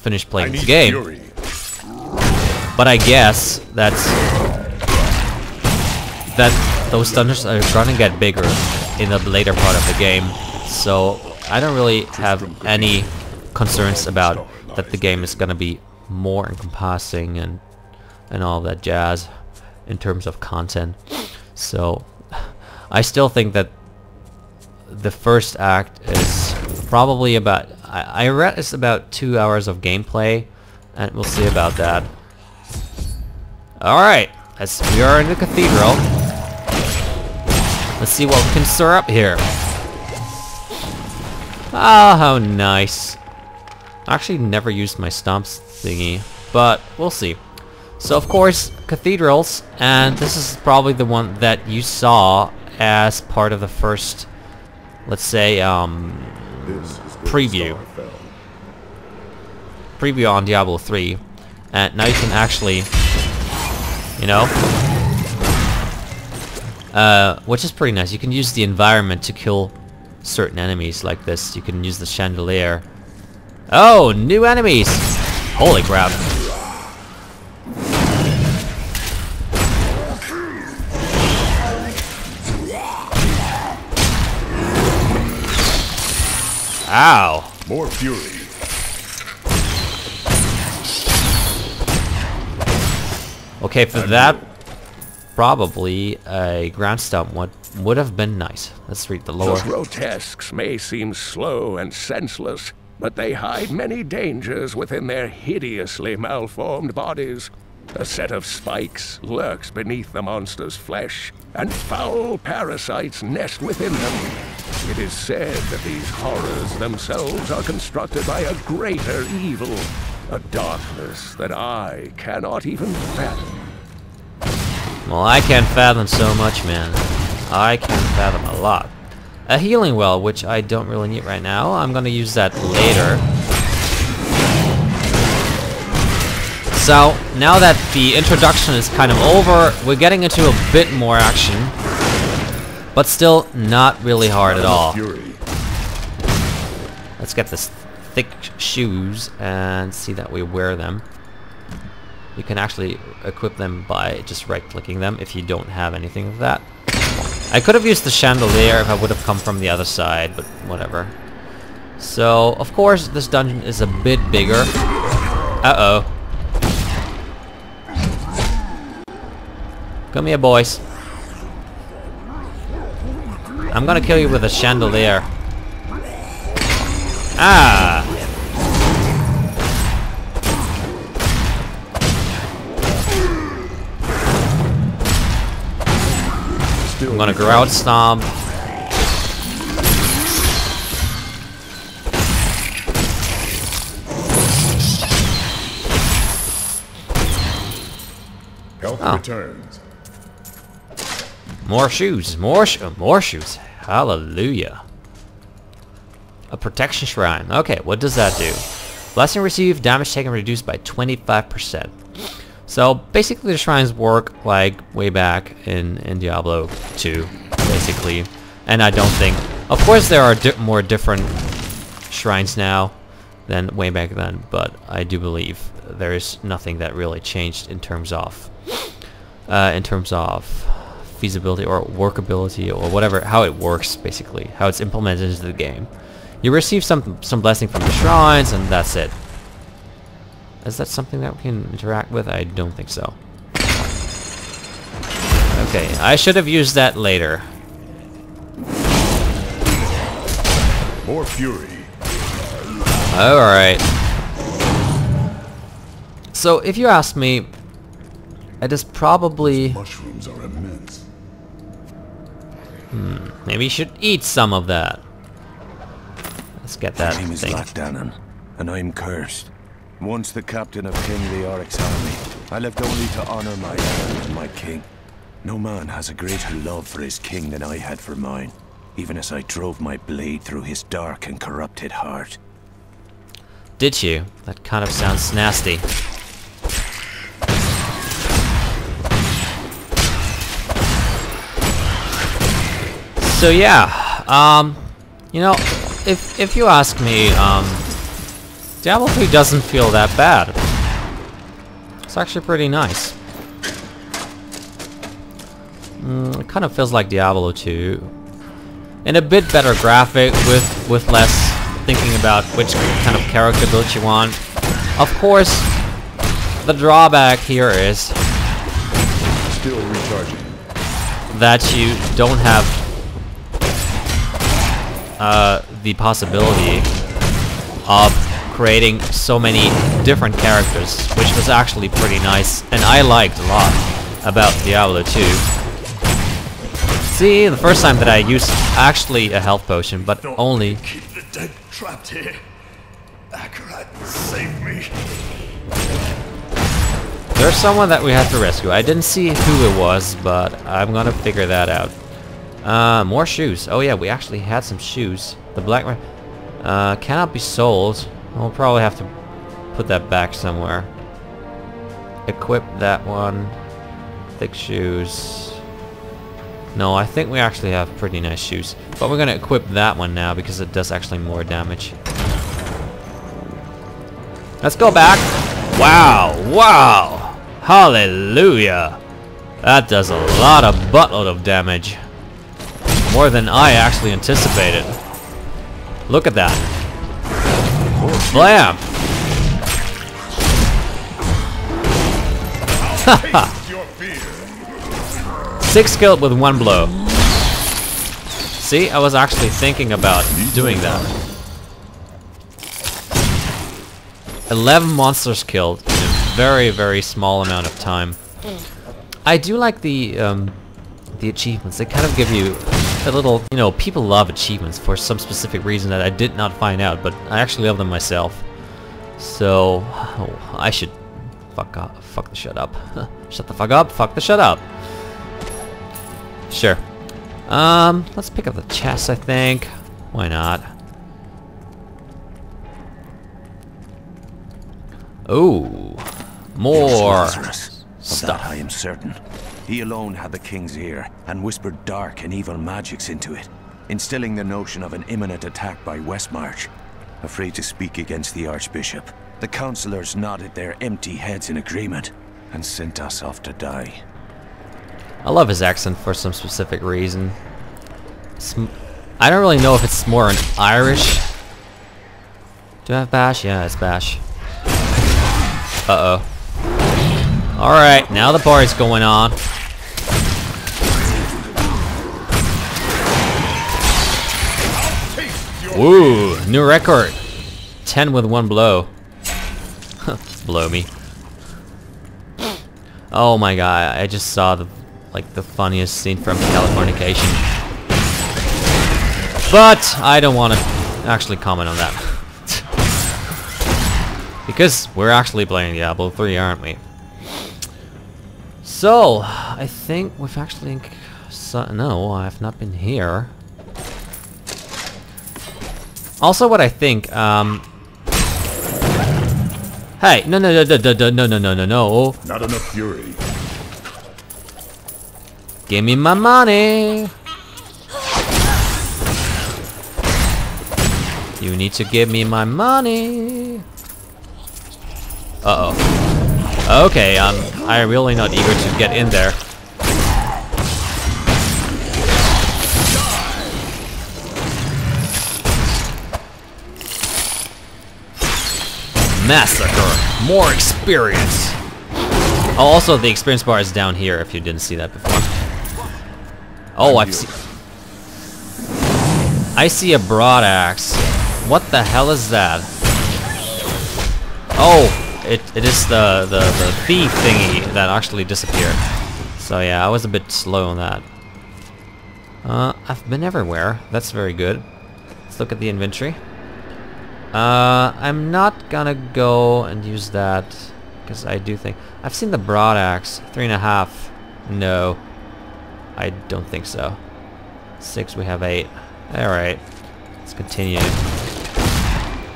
finish playing this game. But I guess that those dungeons are gonna get bigger in the later part of the game, so I don't really have any concerns about that the game is gonna be more encompassing and all that jazz in terms of content. So I still think that the first act is probably about, I read it's about 2 hours of gameplay, and we'll see about that. Alright, we are in the cathedral. Let's see what we can stir up here. Ah, how nice. I actually never used my stomps thingy, but we'll see. So of course, cathedrals, and this is probably the one that you saw as part of the first, let's say, preview on Diablo 3, and now you can actually, you know, which is pretty nice. You can use the environment to kill certain enemies like this. You can use the chandelier. Oh, new enemies! Holy crap. Ow! More fury. Okay, for that, probably a ground stomp would have been nice. Let's read the lore. The grotesques may seem slow and senseless, but they hide many dangers within their hideously malformed bodies. A set of spikes lurks beneath the monster's flesh, and foul parasites nest within them. It is said that these horrors themselves are constructed by a greater evil, a darkness that I cannot even fathom. Well, I can't fathom so much, man. I can fathom a lot. A healing well, which I don't really need right now. I'm gonna use that later. So, now that the introduction is kind of over, we're getting into a bit more action. But still, not really hard at all. Let's get this thick shoes and see that we wear them. You can actually equip them by just right-clicking them if you don't have anything of that. I could have used the chandelier if I would have come from the other side, but whatever. So, of course, this dungeon is a bit bigger. Uh-oh. Come here, boys. I'm gonna kill you with a chandelier. Ah! I'm gonna grout stomp. Health returns. More shoes, more shoes. Hallelujah. A protection shrine. Okay, what does that do? Blessing received, damage taken reduced by 25%. So basically the shrines work like way back in Diablo 2, basically. And I don't think... Of course there are more different shrines now than way back then, but I do believe there is nothing that really changed in terms of feasibility or workability or whatever, how it works basically, how it's implemented into the game. You receive some blessing from the shrines and that's it. Is that something that we can interact with? I don't think so. Okay, I should have used that later. More fury. Alright. So if you ask me, it is probably... Mushrooms are immense. Maybe you should eat some of that. Let's get that My name is thing. Blackdannon, and I'm cursed. Once the captain of King Leoric's army, I lived only to honor my errand and my king. No man has a greater love for his king than I had for mine, even as I drove my blade through his dark and corrupted heart. Did you? That kind of sounds nasty. So yeah, you know, if you ask me, Diablo 3 doesn't feel that bad. It's actually pretty nice. It kind of feels like Diablo 2. And a bit better graphic with less thinking about which kind of character build you want. Of course, the drawback here is Still recharging. that you don't have the possibility of creating so many different characters, which was actually pretty nice, and I liked a lot about Diablo 2. See, the first time that I used actually a health potion, but only... Keep the dead trapped here. Akarat, save me. There's someone that we have to rescue. I didn't see who it was, but I'm gonna figure that out. More shoes. Oh yeah, we actually had some shoes. The black one cannot be sold. We'll probably have to put that back somewhere. Equip that one. Thick shoes. No, I think we actually have pretty nice shoes. But we're gonna equip that one now because it does actually more damage. Let's go back. Wow, wow. Hallelujah. That does a lot of buttload of damage. More than I actually anticipated. Look at that. Blam! Haha! 6 killed with 1 blow. See, I was actually thinking about doing that. 11 monsters killed in a very, very small amount of time. I do like the achievements. They kind of give you a little, you know, people love achievements for some specific reason that I did not find out, but I actually love them myself. So, I should fuck the shut up. Shut the fuck up, fuck the shut up. Sure. Let's pick up the chest, I think. Why not? Ooh, more Lazarus. Of that I am certain. He alone had the king's ear and whispered dark and evil magics into it, instilling the notion of an imminent attack by Westmarch. Afraid to speak against the Archbishop, the councillors nodded their empty heads in agreement and sent us off to die. I love his accent for some specific reason. I don't really know if it's more an Irish. Do I have Bash? Yeah, it's Bash. Uh-oh. Alright, now the party's going on. Woo, new record. 10 with 1 blow. Blow me. Oh my god, I just saw the funniest scene from Californication. But I don't want to actually comment on that. Because we're actually playing Diablo 3, aren't we? So, I think we've actually... no, I've not been here. Also, what I think, hey, no. Not enough fury. Give me my money. You need to give me my money. Uh-oh. Okay, I'm really not eager to get in there. Massacre. More experience. Oh, also the experience bar is down here if you didn't see that before. Oh, I see a broad axe. What the hell is that? Oh, it is the thief thingy that actually disappeared. So yeah, I was a bit slow on that. I've been everywhere. That's very good. Let's look at the inventory. I'm not gonna go and use that because I do think I've seen the broad axe. 3.5. No, I don't think so. 6. We have 8. All right, let's continue.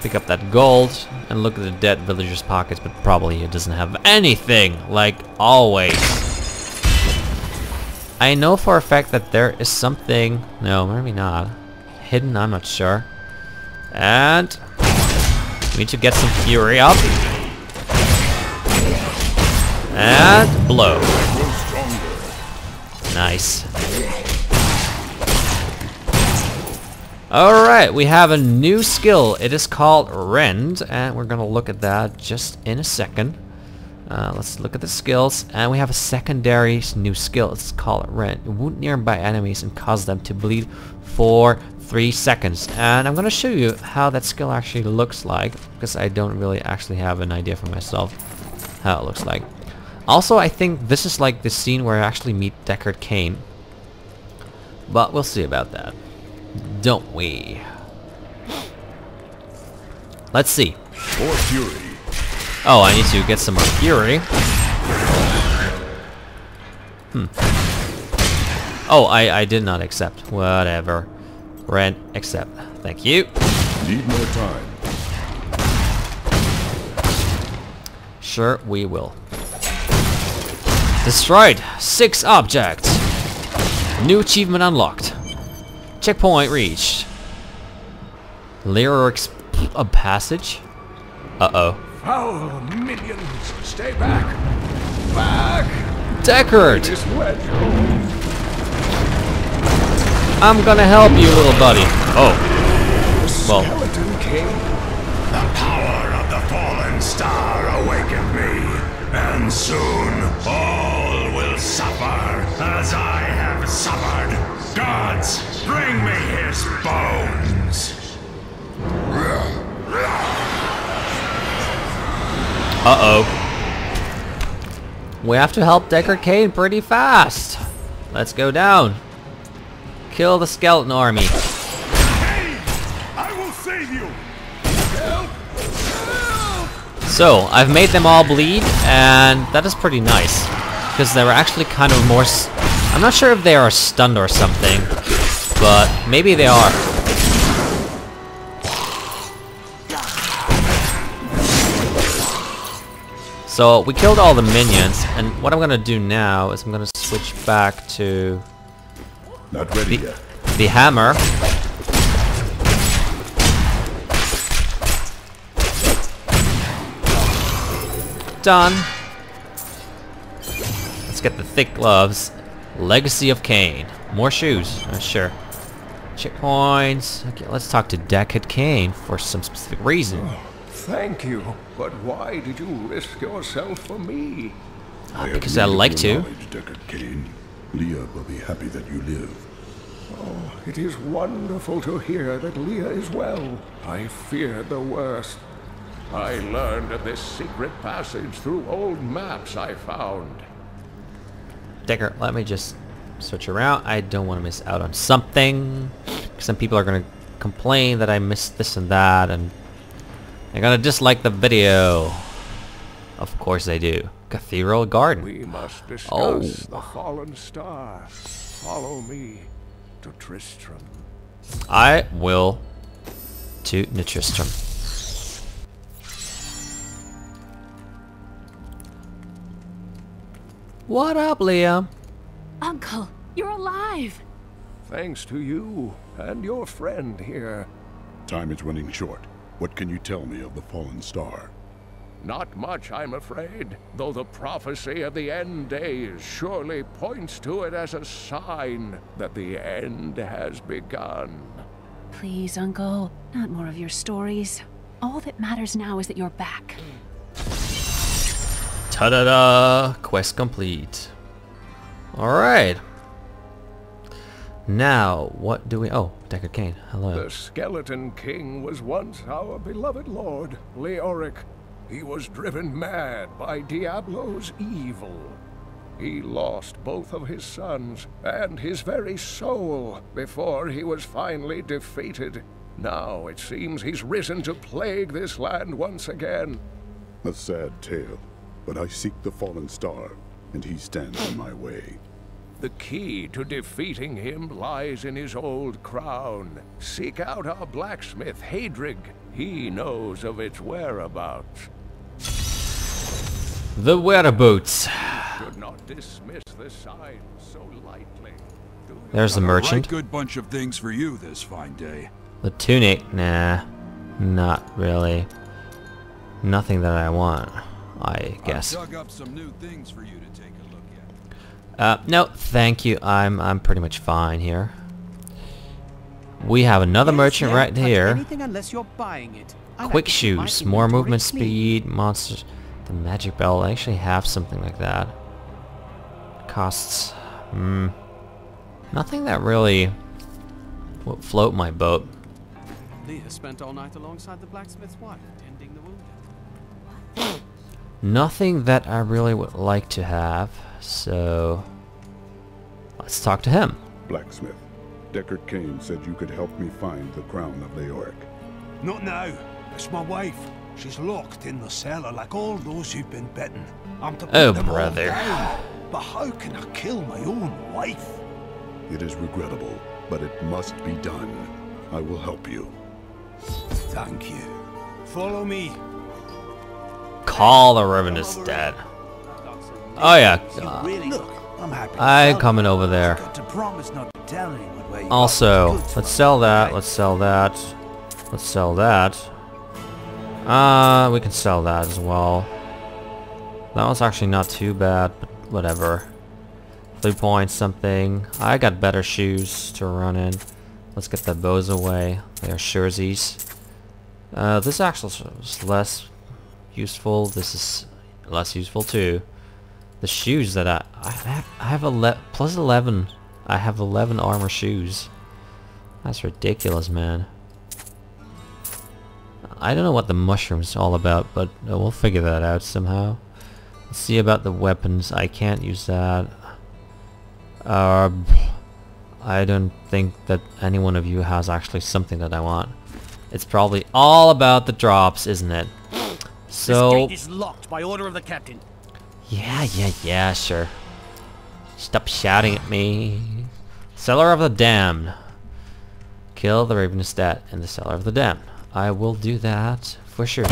Pick up that gold and look at the dead villager's pockets, but probably it doesn't have anything, like always. I know for a fact that there is something. No, maybe not. Hidden. I'm not sure. And We need to get some fury up. And blow. Nice. Alright, we have a new skill. It is called Rend, and we're gonna look at that just in a second. Let's look at the skills, and we have a secondary new skill. It's called Rend. Wound nearby enemies and cause them to bleed for 3 seconds. And I'm gonna show you how that skill actually looks like, because I don't really actually have an idea for myself how it looks like. Also, I think this is like the scene where I actually meet Deckard Cain. But we'll see about that. Don't we? Let's see. More fury. Oh, I need to get some more fury. Oh, I did not accept. Whatever. Rent, accept. Thank you. Need more time. Sure, we will. Destroyed 6 objects. New achievement unlocked. Checkpoint reached. Lyrics passage? Uh-oh. Foul minions, stay back! Back! Deckard! This wedge hold. I'm gonna help you, little buddy. Oh. Well. Skeleton King. The power of the fallen star awakened me, and soon all will suffer as I have suffered. Gods, bring me his bones. Uh-oh. We have to help Deckard Cain pretty fast. Let's go down. Kill the skeleton army. Hey, I will save you. Help! So, I've made them all bleed, and that is pretty nice. Because they were actually kind of more... I'm not sure if they are stunned or something, but maybe they are. So, we killed all the minions, and what I'm gonna do now is I'm gonna switch back to Not ready yet. the hammer. Done. Let's get the thick gloves. Legacy of Cain. More shoes. Sure. Checkpoints. Okay, let's talk to Deckard Cain for some specific reason. Thank you, but why did you risk yourself for me? Because I like to. Deckard Cain. Leah will be happy that you live. Oh, it is wonderful to hear that Leah is well. I feared the worst. I learned of this secret passage through old maps I found. Deckard, let me just switch around. I don't want to miss out on something. Some people are going to complain that I missed this and that, and they're going to dislike the video. Of course they do. Cathedral Garden. We must discuss the fallen star. Follow me to Tristram. I will to Tristram. What up, Leah? Uncle, you're alive! Thanks to you and your friend here. Time is running short. What can you tell me of the fallen star? Not much, I'm afraid, though the prophecy of the end days surely points to it as a sign that the end has begun. Please, Uncle, not more of your stories. All that matters now is that you're back. Ta-da-da! Quest complete. Alright. Now, what do we... Oh, Deckard Cain. Hello. The Skeleton King was once our beloved lord, Leoric. He was driven mad by Diablo's evil. He lost both of his sons and his very soul before he was finally defeated. Now it seems he's risen to plague this land once again. A sad tale, but I seek the fallen star, and he stands in my way. The key to defeating him lies in his old crown. Seek out our blacksmith, Hadrig. He knows of its whereabouts. The whereabouts. Should not dismiss the sign so lightly. There's the merchant. Right good bunch of things for you this fine day. The tunic. Nah. Not really. nothing that I want, I guess. I've dug up some new things for you to take a look at. No, thank you. I'm pretty much fine here. We have another merchant right here. Anything unless you're buying it. I like Quick to keep my shoes, more movement inventory clean. speed, monsters. The magic bell. I actually have something like that. Costs. Nothing that really will float my boat. Leah spent all night alongside the blacksmith's wife, tending the wounded. Nothing that I really would like to have. So let's talk to him. Blacksmith, Deckard Cain said you could help me find the crown of Leoric. Not now. It's my wife. She's locked in the cellar like all those who've been bitten. I'm to put Oh, them all brother. down. But how can I kill my own wife? It is regrettable, but it must be done. I will help you. Thank you. Follow me. Call the Ravenous Dead. Oh yeah. Look, I'm happy. I'm coming over there. Got to promise not to tell anyone where you Also, got the goods let's from, sell that. okay? Let's sell that. Let's sell that. We can sell that as well. That was actually not too bad, but whatever. 3 points something. I got better shoes to run in. Let's get the bows away. They are jerseys. This actually is less useful. This is less useful too. The shoes that I have plus 11. I have 11 armor shoes. That's ridiculous, man. I don't know what the mushroom's all about, but we'll figure that out somehow. Let's see about the weapons. I can't use that. I don't think that any one of you has actually something that I want. It's probably all about the drops, isn't it? So This gate is locked by order of the captain. yeah, sure. Stop shouting at me. Cellar of the Damned. Kill the Ravenous Dead in the Cellar of the Damned. I will do that for sure.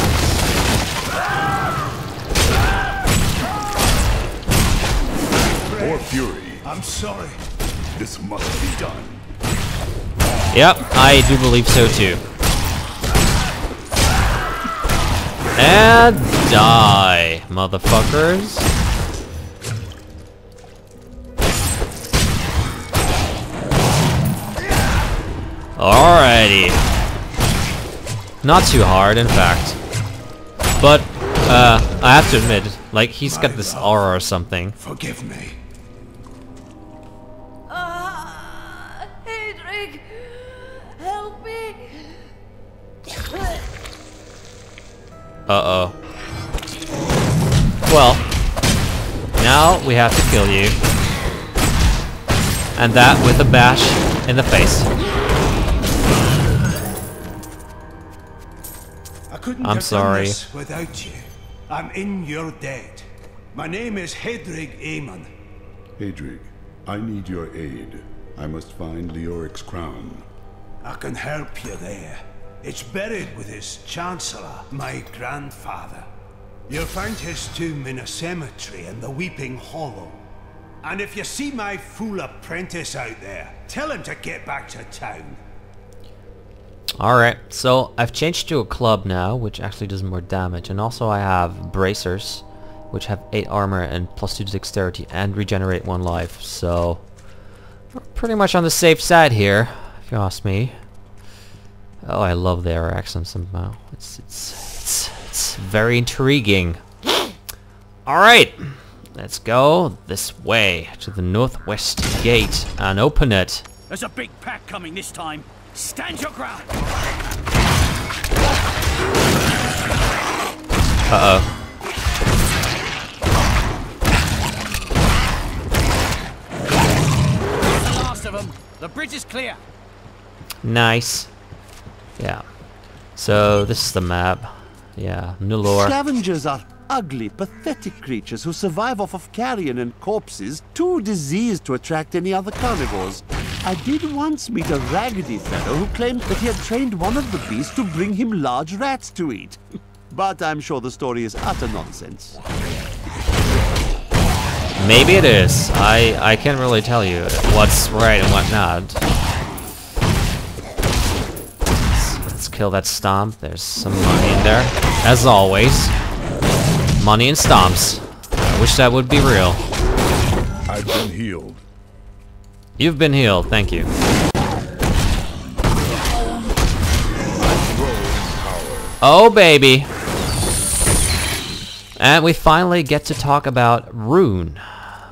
For fury, I'm sorry. this must be done. Yep, I do believe so too. And die, motherfuckers. Alrighty. Not too hard, in fact. But, I have to admit, like, he's got this aura or something. Forgive me. Hedrick, help me. Uh-oh. Well, now we have to kill you. And that with a bash in the face. I couldn't I'm have sorry. done this without you. I'm in your debt. My name is Hedrick Aemon. Adrig, I need your aid. I must find Leoric's crown. I can help you there. It's buried with his chancellor, my grandfather. You'll find his tomb in a cemetery in the Weeping Hollow. And if you see my fool apprentice out there, tell him to get back to town. Alright, so I've changed to a club now, which actually does more damage. And also I have bracers, which have 8 armor and +2 dexterity and regenerate 1 life. So we're pretty much on the safe side here, if you ask me. Oh, I love their accent somehow. It's very intriguing. Alright, let's go this way to the northwest gate and open it. There's a big pack coming this time. Stand your ground. Uh-oh. The last of them. The bridge is clear. Nice. Yeah. So this is the map. Yeah, Nulor. Scavengers are ugly, pathetic creatures who survive off of carrion and corpses, too diseased to attract any other carnivores. I did once meet a raggedy fellow who claimed that he had trained one of the beasts to bring him large rats to eat. But I'm sure the story is utter nonsense. Maybe it is. I can't really tell you what's right and what not. Let's kill that stomp. There's some money in there. as always. Money and stomps. I wish that would be real. I've been healed. You've been healed, thank you. Oh baby. And we finally get to talk about rune.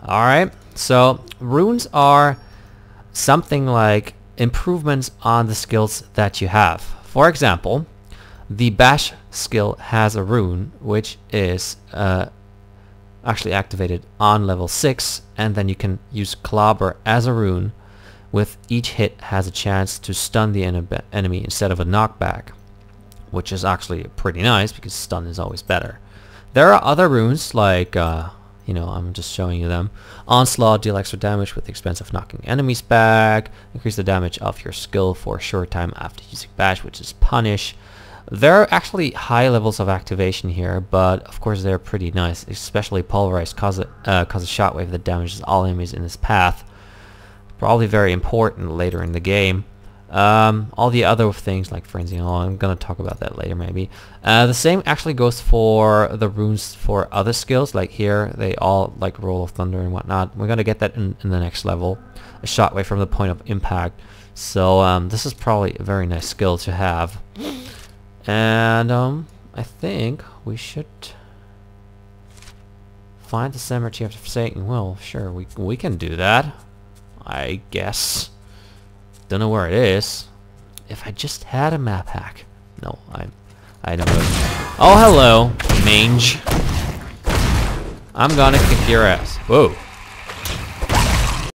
Alright, so runes are something like improvements on the skills that you have. For example, the bash skill has a rune which is actually activated on level 6, and then you can use clobber as a rune. With each hit has a chance to stun the enemy instead of a knockback, which is actually pretty nice because stun is always better. There are other runes like you know, I'm just showing you them. Onslaught, deal extra damage with the expense of knocking enemies back. Increase the damage of your skill for a short time after using bash, which is punish. There are actually high levels of activation here, but of course they're pretty nice. Especially pulverize, cause a shockwave that damages all enemies in its path. Probably very important later in the game. All the other things like frenzy, I'm gonna talk about that later maybe. The same actually goes for the runes for other skills, like here they all like roll of thunder and whatnot. We're gonna get that in the next level. A shockwave from the point of impact. So this is probably a very nice skill to have. And I think we should find the cemetery of the Forsaken. Well, sure, we can do that, I guess. Don't know where it is. If I just had a map hack. No, I don't know. Oh, hello, mange. I'm gonna kick your ass. Whoa.